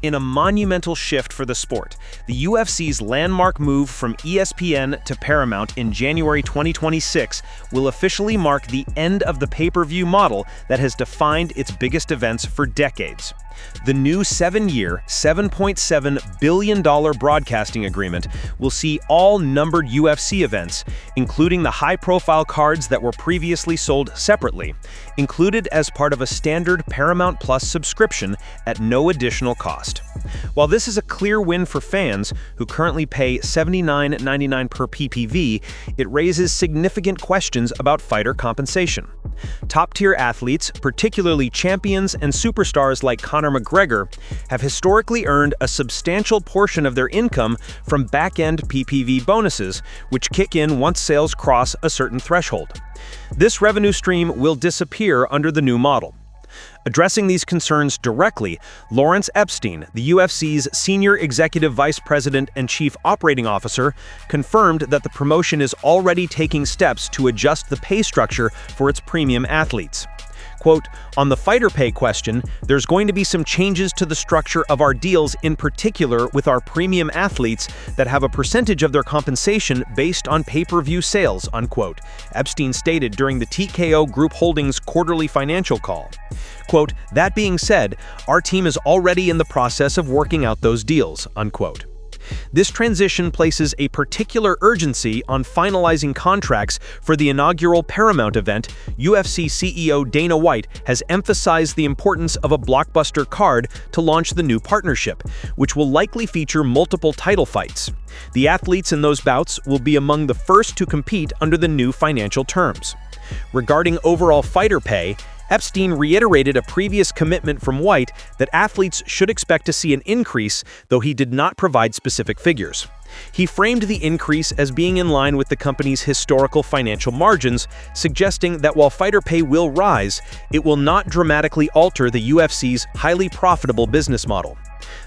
In a monumental shift for the sport, the UFC's landmark move from ESPN to Paramount in January 2026 will officially mark the end of the pay-per-view model that has defined its biggest events for decades. The new 7-year, $7.7 billion broadcasting agreement will see all numbered UFC events, including the high-profile cards that were previously sold separately, included as part of a standard Paramount Plus subscription at no additional cost. While this is a clear win for fans who currently pay $79.99 per PPV, it raises significant questions about fighter compensation. Top-tier athletes, particularly champions and superstars like Conor McGregor, have historically earned a substantial portion of their income from back-end PPV bonuses, which kick in once sales cross a certain threshold. This revenue stream will disappear under the new model. Addressing these concerns directly, Lawrence Epstein, the UFC's Senior Executive Vice President and Chief Operating Officer, confirmed that the promotion is already taking steps to adjust the pay structure for its premium athletes. Quote, "On the fighter pay question, there's going to be some changes to the structure of our deals, in particular with our premium athletes that have a percentage of their compensation based on pay-per-view sales," unquote, Epstein stated during the TKO Group Holdings quarterly financial call. Quote, "That being said, our team is already in the process of working out those deals," unquote. This transition places a particular urgency on finalizing contracts for the inaugural Paramount event. UFC CEO Dana White has emphasized the importance of a blockbuster card to launch the new partnership, which will likely feature multiple title fights. The athletes in those bouts will be among the first to compete under the new financial terms. Regarding overall fighter pay, Epstein reiterated a previous commitment from White that athletes should expect to see an increase, though he did not provide specific figures. He framed the increase as being in line with the company's historical financial margins, suggesting that while fighter pay will rise, it will not dramatically alter the UFC's highly profitable business model.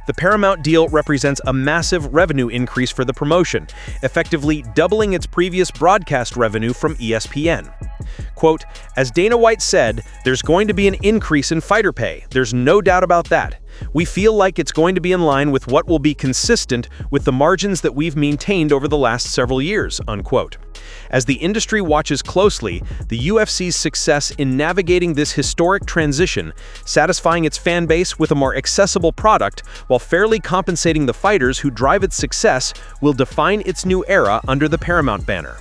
The Paramount deal represents a massive revenue increase for the promotion, effectively doubling its previous broadcast revenue from ESPN. Quote, "As Dana White said, there's going to be an increase in fighter pay. There's no doubt about that. We feel like it's going to be in line with what will be consistent with the margins that we've maintained over the last several years," unquote. As the industry watches closely, the UFC's success in navigating this historic transition, satisfying its fan base with a more accessible product while fairly compensating the fighters who drive its success, will define its new era under the Paramount banner.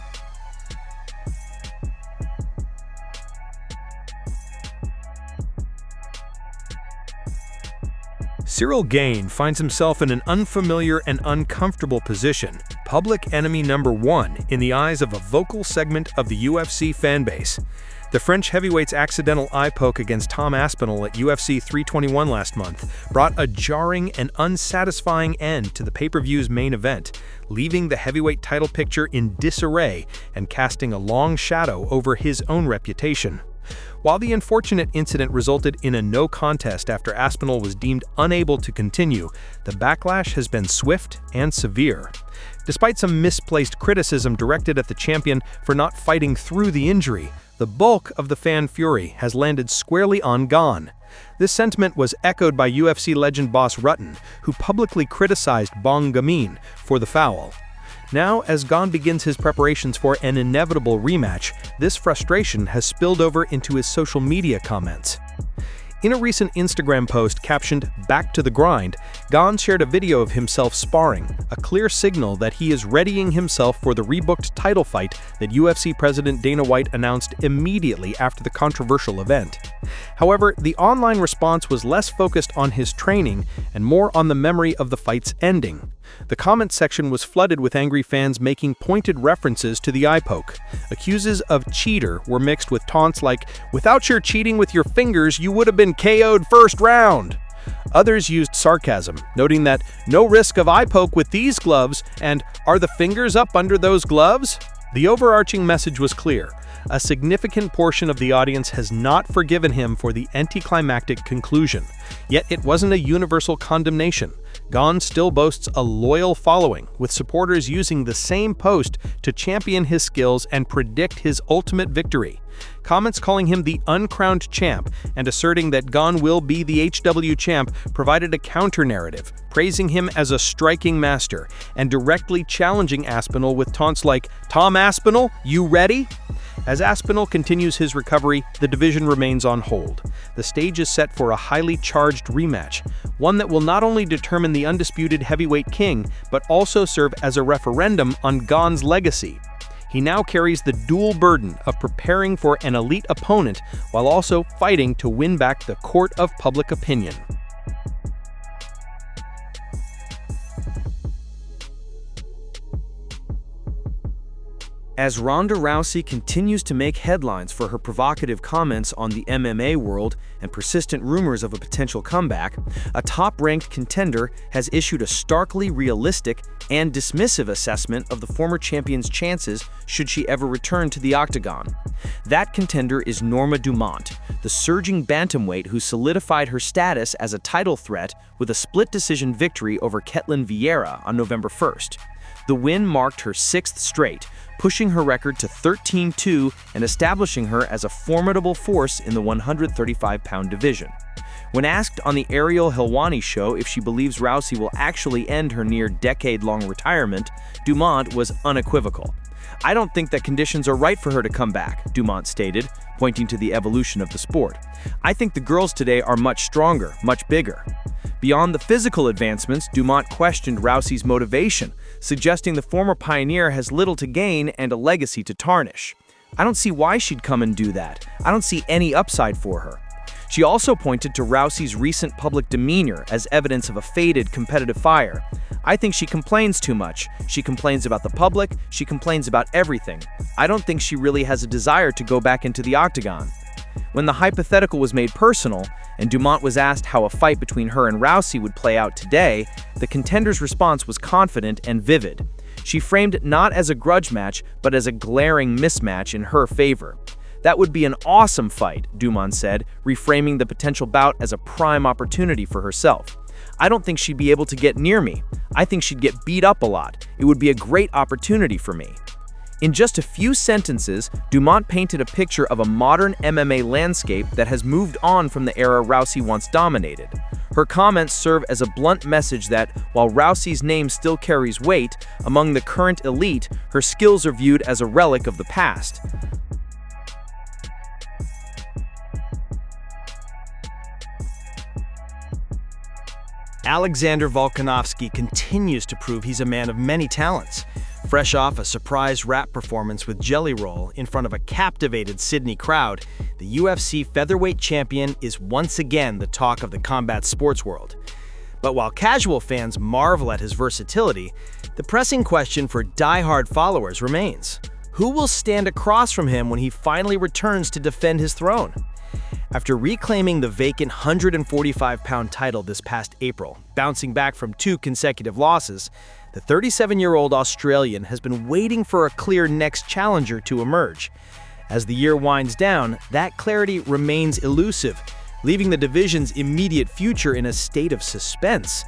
Ciryl Gane finds himself in an unfamiliar and uncomfortable position, public enemy number one in the eyes of a vocal segment of the UFC fanbase. The French heavyweight's accidental eye poke against Tom Aspinall at UFC 321 last month brought a jarring and unsatisfying end to the pay-per-view's main event, leaving the heavyweight title picture in disarray and casting a long shadow over his own reputation. While the unfortunate incident resulted in a no contest after Aspinall was deemed unable to continue, the backlash has been swift and severe. Despite some misplaced criticism directed at the champion for not fighting through the injury, the bulk of the fan fury has landed squarely on Gane. This sentiment was echoed by UFC legend Boss Rutten, who publicly criticized Bong Gamin for the foul. Now, as Gane begins his preparations for an inevitable rematch, this frustration has spilled over into his social media comments. In a recent Instagram post captioned "Back to the Grind," Gane shared a video of himself sparring, a clear signal that he is readying himself for the rebooked title fight that UFC President Dana White announced immediately after the controversial event. However, the online response was less focused on his training and more on the memory of the fight's ending. The comment section was flooded with angry fans making pointed references to the eye poke. Accuses of cheater were mixed with taunts like, "Without your cheating with your fingers, you would have been KO'd first round." Others used sarcasm, noting that "no risk of eye poke with these gloves," and "are the fingers up under those gloves?" The overarching message was clear. A significant portion of the audience has not forgiven him for the anticlimactic conclusion. Yet it wasn't a universal condemnation. Gane still boasts a loyal following, with supporters using the same post to champion his skills and predict his ultimate victory. Comments calling him the uncrowned champ and asserting that Gane will be the HW champ provided a counter-narrative, praising him as a striking master and directly challenging Aspinall with taunts like, "Tom Aspinall, you ready?" As Aspinall continues his recovery, the division remains on hold. The stage is set for a highly charged rematch, one that will not only determine the undisputed heavyweight king, but also serve as a referendum on Gane's legacy. He now carries the dual burden of preparing for an elite opponent while also fighting to win back the court of public opinion. As Ronda Rousey continues to make headlines for her provocative comments on the MMA world and persistent rumors of a potential comeback, a top-ranked contender has issued a starkly realistic and dismissive assessment of the former champion's chances should she ever return to the octagon. That contender is Norma Dumont, the surging bantamweight who solidified her status as a title threat with a split-decision victory over Ketlen Vieira on November 1st. The win marked her 6th straight, pushing her record to 13-2 and establishing her as a formidable force in the 135-pound division. When asked on the Ariel Helwani show if she believes Rousey will actually end her near-decade-long retirement, Dumont was unequivocal. "I don't think that conditions are right for her to come back," Dumont stated, pointing to the evolution of the sport. "I think the girls today are much stronger, much bigger." Beyond the physical advancements, Dumont questioned Rousey's motivation, suggesting the former pioneer has little to gain and a legacy to tarnish. "I don't see why she'd come and do that. I don't see any upside for her." She also pointed to Rousey's recent public demeanor as evidence of a faded competitive fire. "I think she complains too much. She complains about the public. She complains about everything. I don't think she really has a desire to go back into the octagon." When the hypothetical was made personal, and Dumont was asked how a fight between her and Rousey would play out today, the contender's response was confident and vivid. She framed it not as a grudge match, but as a glaring mismatch in her favor. "That would be an awesome fight," Dumont said, reframing the potential bout as a prime opportunity for herself. "I don't think she'd be able to get near me. I think she'd get beat up a lot. It would be a great opportunity for me." In just a few sentences, Dumont painted a picture of a modern MMA landscape that has moved on from the era Rousey once dominated. Her comments serve as a blunt message that, while Rousey's name still carries weight, among the current elite, her skills are viewed as a relic of the past. Alexander Volkanovski continues to prove he's a man of many talents. Fresh off a surprise rap performance with Jelly Roll in front of a captivated Sydney crowd, the UFC featherweight champion is once again the talk of the combat sports world. But while casual fans marvel at his versatility, the pressing question for die-hard followers remains: who will stand across from him when he finally returns to defend his throne? After reclaiming the vacant 145-pound title this past April, bouncing back from 2 consecutive losses, the 37-year-old Australian has been waiting for a clear next challenger to emerge. As the year winds down, that clarity remains elusive, leaving the division's immediate future in a state of suspense.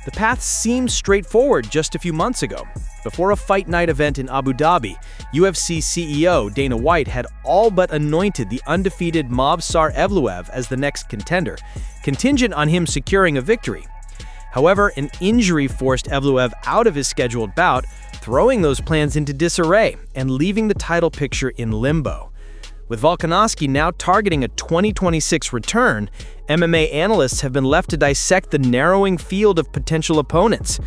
The path seemed straightforward just a few months ago. Before a Fight Night event in Abu Dhabi, UFC CEO Dana White had all but anointed the undefeated Movsar Evloev as the next contender, contingent on him securing a victory. However, an injury forced Evloev out of his scheduled bout, throwing those plans into disarray and leaving the title picture in limbo. With Volkanovski now targeting a 2026 return, MMA analysts have been left to dissect the narrowing field of potential opponents.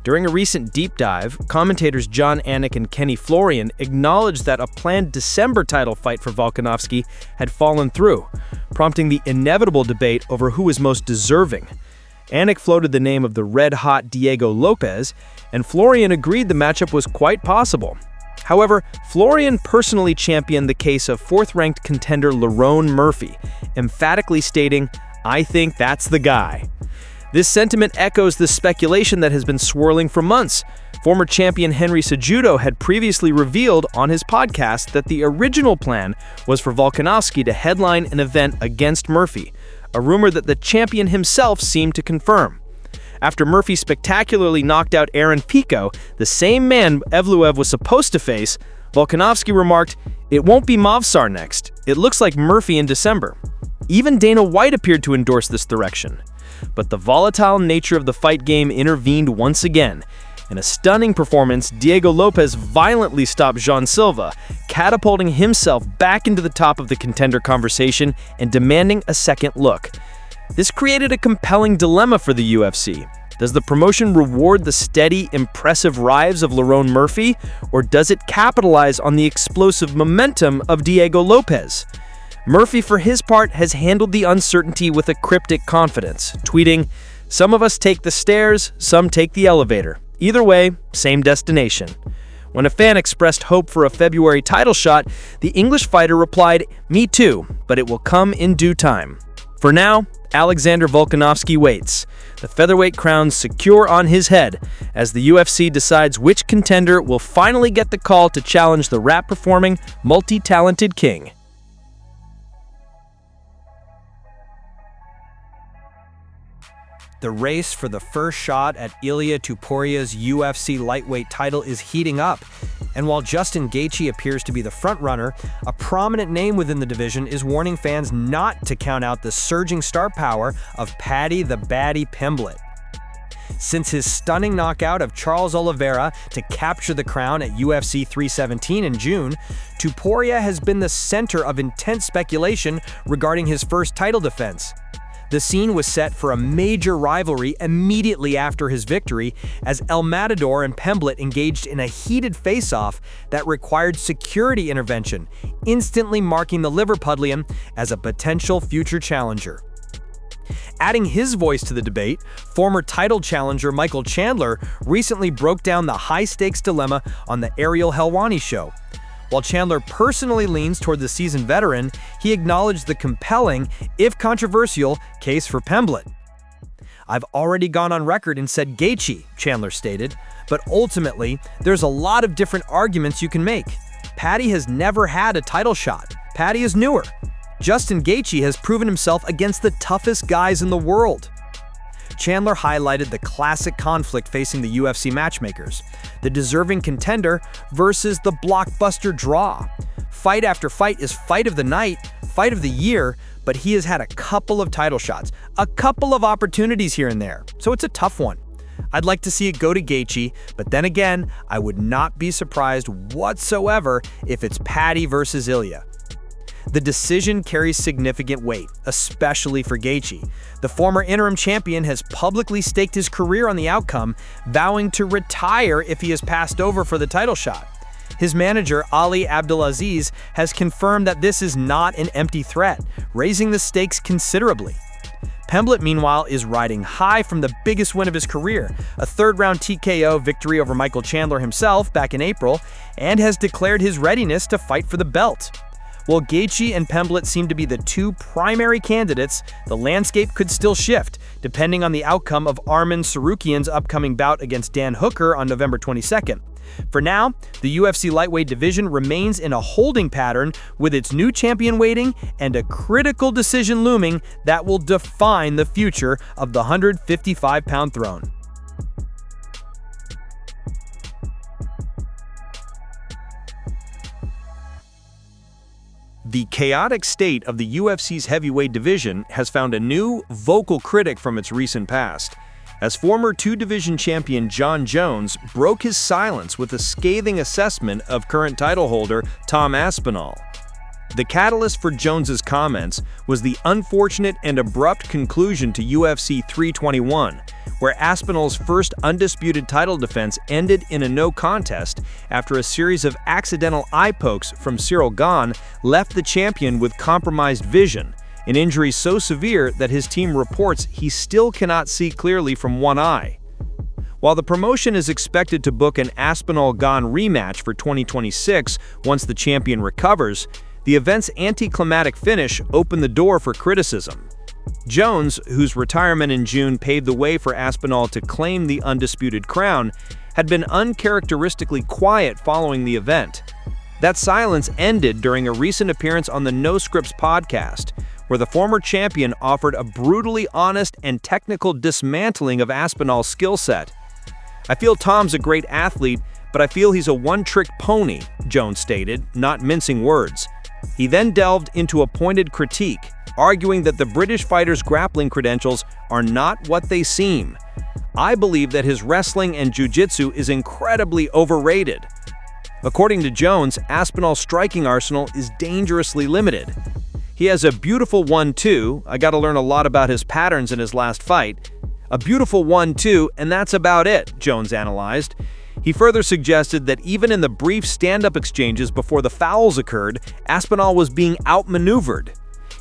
During a recent deep dive, commentators John Anik and Kenny Florian acknowledged that a planned December title fight for Volkanovski had fallen through, prompting the inevitable debate over who is most deserving. Anik floated the name of the red-hot Diego Lopez, and Florian agreed the matchup was quite possible. However, Florian personally championed the case of 4th-ranked contender Lerone Murphy, emphatically stating, "I think that's the guy." This sentiment echoes the speculation that has been swirling for months. Former champion Henry Cejudo had previously revealed on his podcast that the original plan was for Volkanovski to headline an event against Murphy, a rumor that the champion himself seemed to confirm. After Murphy spectacularly knocked out Aaron Pico, the same man Evloev was supposed to face, Volkanovski remarked, "It won't be Movsar next. It looks like Murphy in December." Even Dana White appeared to endorse this direction. But the volatile nature of the fight game intervened once again. In a stunning performance, Diego Lopes violently stopped Jean Silva, catapulting himself back into the top of the contender conversation and demanding a second look. This created a compelling dilemma for the UFC. Does the promotion reward the steady, impressive rise of Lerone Murphy, or does it capitalize on the explosive momentum of Diego Lopes? Murphy, for his part, has handled the uncertainty with a cryptic confidence, tweeting, "Some of us take the stairs, some take the elevator. Either way, same destination." When a fan expressed hope for a February title shot, the English fighter replied, "Me too, but it will come in due time." For now, Alexander Volkanovski waits, the featherweight crown secure on his head, as the UFC decides which contender will finally get the call to challenge the rap-performing, multi-talented king. The race for the first shot at Ilia Topuria's UFC lightweight title is heating up. And while Justin Gaethje appears to be the frontrunner, a prominent name within the division is warning fans not to count out the surging star power of Paddy the Baddy Pimblett. Since his stunning knockout of Charles Oliveira to capture the crown at UFC 317 in June, Topuria has been the center of intense speculation regarding his first title defense. The scene was set for a major rivalry immediately after his victory, as El Matador and Pimblett engaged in a heated face-off that required security intervention, instantly marking the Liverpudlian as a potential future challenger. Adding his voice to the debate, former title challenger Michael Chandler recently broke down the high-stakes dilemma on the Ariel Helwani show. While Chandler personally leans toward the seasoned veteran, he acknowledged the compelling, if controversial, case for Pimblett. "I've already gone on record and said Gaethje," Chandler stated, "but ultimately, there's a lot of different arguments you can make. Paddy has never had a title shot. Paddy is newer. Justin Gaethje has proven himself against the toughest guys in the world." Chandler highlighted the classic conflict facing the UFC matchmakers, the deserving contender versus the blockbuster draw. Fight after fight is fight of the night, fight of the year, but he has had a couple of title shots, a couple of opportunities here and there, so it's a tough one. I'd like to see it go to Gaethje, but then again, I would not be surprised whatsoever if it's Paddy versus Ilia. The decision carries significant weight, especially for Gaethje. The former interim champion has publicly staked his career on the outcome, vowing to retire if he is passed over for the title shot. His manager, Ali Abdelaziz, has confirmed that this is not an empty threat, raising the stakes considerably. Pimblett, meanwhile, is riding high from the biggest win of his career, a third-round TKO victory over Michael Chandler himself back in April, and has declared his readiness to fight for the belt. While Gaethje and Pimblett seem to be the two primary candidates, the landscape could still shift, depending on the outcome of Arman Tsarukyan's upcoming bout against Dan Hooker on November 22nd. For now, the UFC lightweight division remains in a holding pattern with its new champion waiting and a critical decision looming that will define the future of the 155-pound throne. The chaotic state of the UFC's heavyweight division has found a new, vocal critic from its recent past, as former two-division champion Jon Jones broke his silence with a scathing assessment of current title holder Tom Aspinall. The catalyst for Jones's comments was the unfortunate and abrupt conclusion to UFC 321, where Aspinall's first undisputed title defense ended in a no contest after a series of accidental eye pokes from Ciryl Gane left the champion with compromised vision, an injury so severe that his team reports he still cannot see clearly from one eye. While the promotion is expected to book an Aspinall-Gane rematch for 2026 once the champion recovers, the event's anticlimactic finish opened the door for criticism. Jones, whose retirement in June paved the way for Aspinall to claim the undisputed crown, had been uncharacteristically quiet following the event. That silence ended during a recent appearance on the No Scripts podcast, where the former champion offered a brutally honest and technical dismantling of Aspinall's skill set. "I feel Tom's a great athlete, but I feel he's a one-trick pony," Jones stated, not mincing words. He then delved into a pointed critique, arguing that the British fighter's grappling credentials are not what they seem. "I believe that his wrestling and jiu-jitsu is incredibly overrated." According to Jones, Aspinall's striking arsenal is dangerously limited. "He has a beautiful 1-2, I gotta learn a lot about his patterns in his last fight. A beautiful 1-2, and that's about it," Jones analyzed. He further suggested that even in the brief stand-up exchanges before the fouls occurred, Aspinall was being outmaneuvered.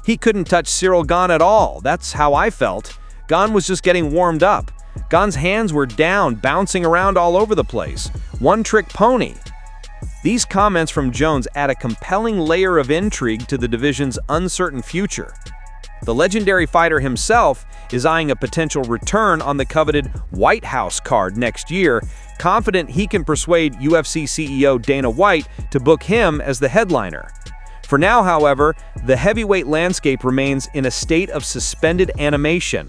"He couldn't touch Ciryl Gane at all, that's how I felt. Gane was just getting warmed up. Gane's hands were down, bouncing around all over the place. One-trick pony." These comments from Jones add a compelling layer of intrigue to the division's uncertain future. The legendary fighter himself is eyeing a potential return on the coveted White House card next year, confident he can persuade UFC CEO Dana White to book him as the headliner. For now, however, the heavyweight landscape remains in a state of suspended animation.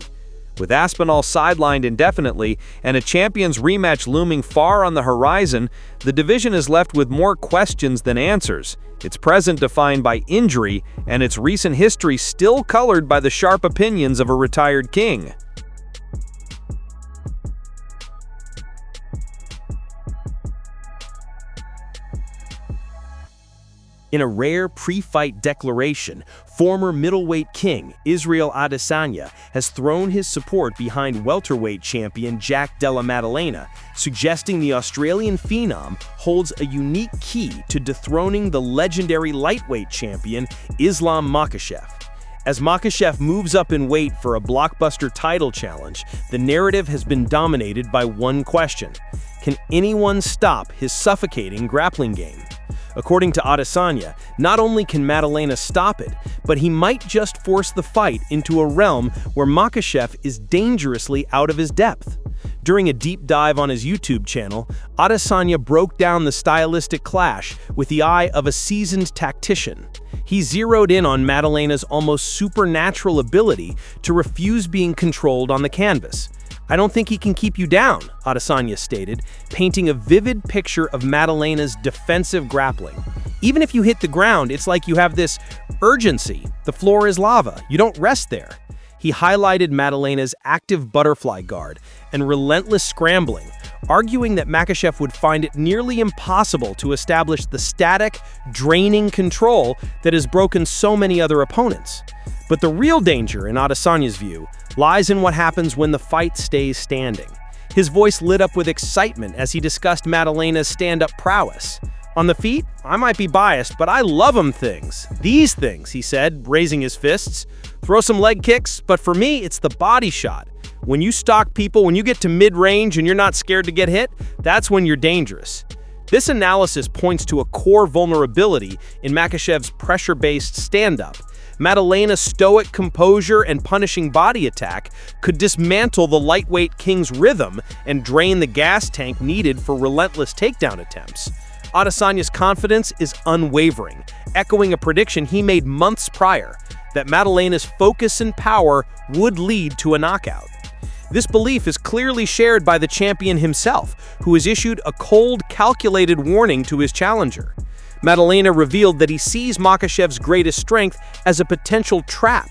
With Aspinall sidelined indefinitely and a champions rematch looming far on the horizon, the division is left with more questions than answers, its present defined by injury and its recent history still colored by the sharp opinions of a retired king. In a rare pre-fight declaration, former middleweight king Israel Adesanya has thrown his support behind welterweight champion Jack Della Maddalena, suggesting the Australian phenom holds a unique key to dethroning the legendary lightweight champion Islam Makhachev. As Makhachev moves up in weight for a blockbuster title challenge, the narrative has been dominated by one question: can anyone stop his suffocating grappling game? According to Adesanya, not only can Maddalena stop it, but he might just force the fight into a realm where Makhachev is dangerously out of his depth. During a deep dive on his YouTube channel, Adesanya broke down the stylistic clash with the eye of a seasoned tactician. He zeroed in on Maddalena's almost supernatural ability to refuse being controlled on the canvas. "I don't think he can keep you down," Adesanya stated, painting a vivid picture of Maddalena's defensive grappling. "Even if you hit the ground, it's like you have this urgency. The floor is lava. You don't rest there." He highlighted Maddalena's active butterfly guard and relentless scrambling, arguing that Makhachev would find it nearly impossible to establish the static, draining control that has broken so many other opponents. But the real danger, in Adesanya's view, lies in what happens when the fight stays standing. His voice lit up with excitement as he discussed Maddalena's stand-up prowess. "On the feet, I might be biased, but I love things. These things," he said, raising his fists. "Throw some leg kicks, but for me, it's the body shot. When you stalk people, when you get to mid-range and you're not scared to get hit, that's when you're dangerous." This analysis points to a core vulnerability in Makhachev's pressure-based stand-up. Maddalena's stoic composure and punishing body attack could dismantle the lightweight king's rhythm and drain the gas tank needed for relentless takedown attempts. Adesanya's confidence is unwavering, echoing a prediction he made months prior, that Maddalena's focus and power would lead to a knockout. This belief is clearly shared by the champion himself, who has issued a cold, calculated warning to his challenger. Maddalena revealed that he sees Makhachev's greatest strength as a potential trap.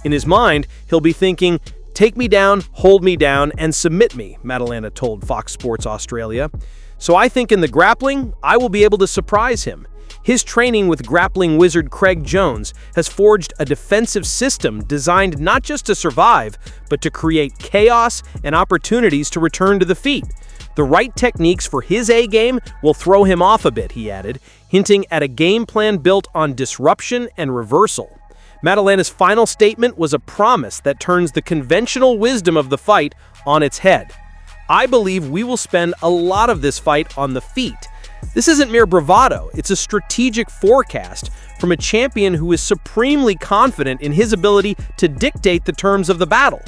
In his mind, he'll be thinking, "Take me down, hold me down, and submit me," Maddalena told Fox Sports Australia. "So I think in the grappling, I will be able to surprise him." His training with grappling wizard Craig Jones has forged a defensive system designed not just to survive, but to create chaos and opportunities to return to the feet. The right techniques for his A-game will throw him off a bit, he added, hinting at a game plan built on disruption and reversal. Maddalena's final statement was a promise that turns the conventional wisdom of the fight on its head. "I believe we will spend a lot of this fight on the feet. This isn't mere bravado, it's a strategic forecast from a champion who is supremely confident in his ability to dictate the terms of the battle.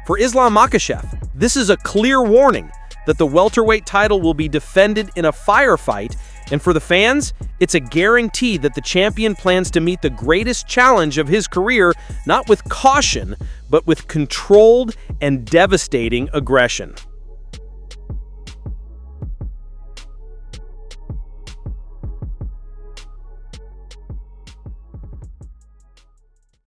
For Islam Makhachev, this is a clear warning that the welterweight title will be defended in a firefight And for the fans, it's a guarantee that the champion plans to meet the greatest challenge of his career, not with caution, but with controlled and devastating aggression.